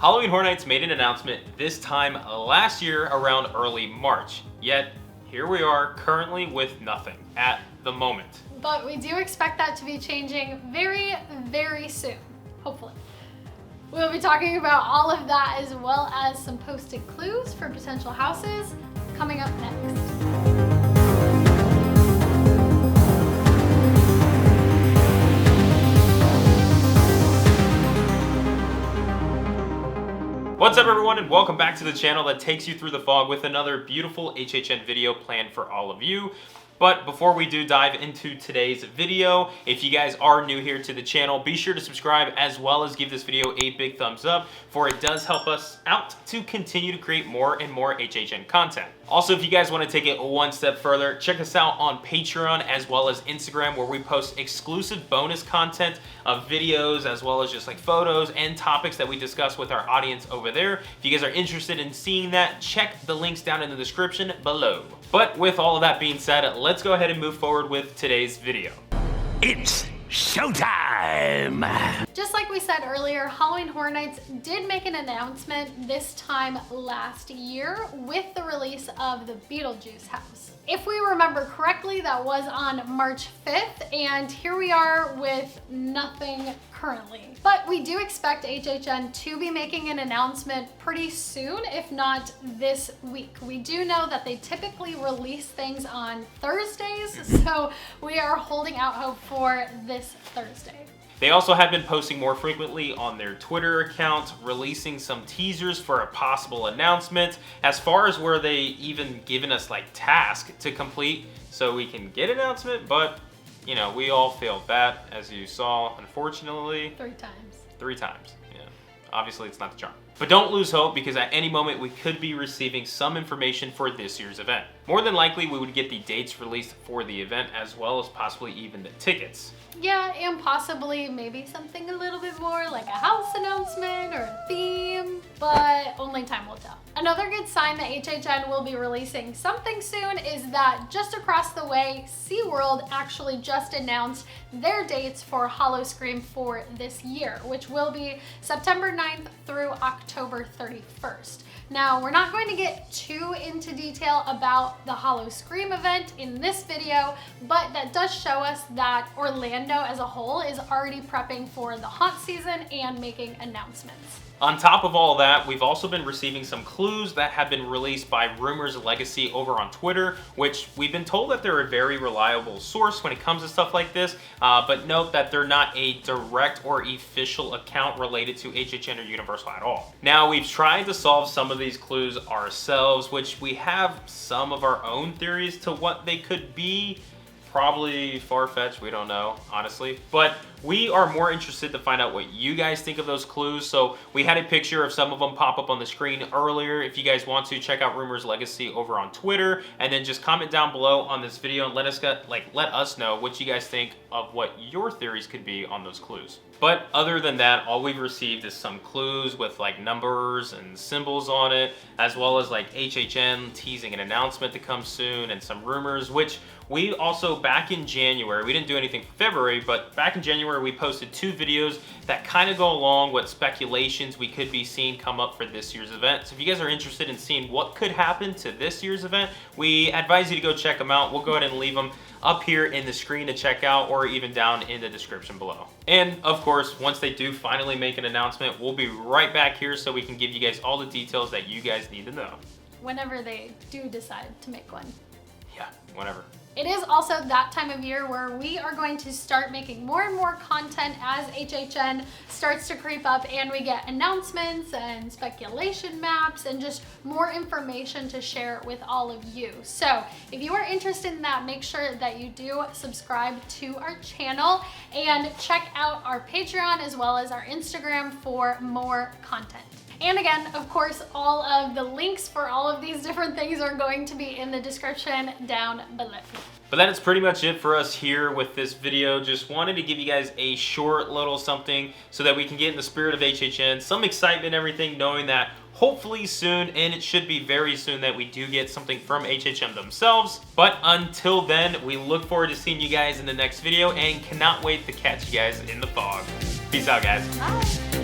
Halloween Horror Nights made an announcement this time last year around early March, yet here we are currently with nothing at the moment. But we do expect that to be changing very, very soon, hopefully. We'll be talking about all of that as well as some posted clues for potential houses coming up next. What's up everyone, and welcome back to the channel that takes you through the fog with another beautiful HHN video planned for all of you. But before we do dive into today's video, if you guys are new here to the channel, be sure to subscribe as well as give this video a big thumbs up, for it does help us out to continue to create more and more HHN content. Also, if you guys want to take it one step further, check us out on Patreon as well as Instagram, where we post exclusive bonus content of videos as well as just like photos and topics that we discuss with our audience over there. If you guys are interested in seeing that, check the links down in the description below. But with all of that being said, let's go ahead and move forward with today's video. It's showtime! Just like we said earlier, Halloween Horror Nights did make an announcement this time last year with the release of the Beetlejuice house. If we remember correctly, that was on March 5th, and here we are with nothing currently. But we do expect HHN to be making an announcement pretty soon, if not this week. We do know that they typically release things on Thursdays, so we are holding out hope for this Thursday. They also have been posting more frequently on their Twitter account, releasing some teasers for a possible announcement, as far as where they even given us like tasks to complete so we can get an announcement, but you know, we all failed that, as you saw, unfortunately. 3 times. 3 times, yeah. Obviously it's not the charm. But don't lose hope, because at any moment we could be receiving some information for this year's event. More than likely we would get the dates released for the event, as well as possibly even the tickets. Yeah, and possibly maybe something a little bit more like a house announcement or a theme, but only time will tell. Another good sign that HHN will be releasing something soon is that just across the way, SeaWorld actually just announced their dates for Howl-O-Scream for this year, which will be September 9th through October 31st. Now, we're not going to get too into detail about the Howl-O-Scream event in this video, but that does show us that Orlando as a whole is already prepping for the haunt season and making announcements. On top of all that, we've also been receiving some clues that have been released by Rumors Legacy over on Twitter, which we've been told that they're a very reliable source when it comes to stuff like this, but note that they're not a direct or official account related to HHN or Universal at all. Now, we've tried to solve some of these clues ourselves, which we have some of our own theories to what they could be. Probably far-fetched, we don't know, honestly. But we are more interested to find out what you guys think of those clues. So we had a picture of some of them pop up on the screen earlier. If you guys want to, check out Rumors Legacy over on Twitter, and then just comment down below on this video and let us know what you guys think of what your theories could be on those clues. But other than that, all we've received is some clues with like numbers and symbols on it, as well as like HHN teasing an announcement to come soon and some rumors, which we also, back in January, we didn't do anything for February, but back in January we posted 2 videos that kind of go along with speculations we could be seeing come up for this year's event. So if you guys are interested in seeing what could happen to this year's event, we advise you to go check them out. We'll go ahead and leave them up here in the screen to check out, or even down in the description below. And of course, once they do finally make an announcement, we'll be right back here so we can give you guys all the details that you guys need to know. Whenever they do decide to make one. Yeah, whenever. It is also that time of year where we are going to start making more and more content as HHN starts to creep up and we get announcements and speculation maps and just more information to share with all of you. So if you are interested in that, make sure that you do subscribe to our channel and check out our Patreon as well as our Instagram for more content. And again, of course, all of the links for all of these different things are going to be in the description down below. But that is pretty much it for us here with this video. Just wanted to give you guys a short little something so that we can get in the spirit of HHN, some excitement and everything, knowing that hopefully soon, and it should be very soon, that we do get something from HHN themselves. But until then, we look forward to seeing you guys in the next video and cannot wait to catch you guys in the fog. Peace out, guys. Bye.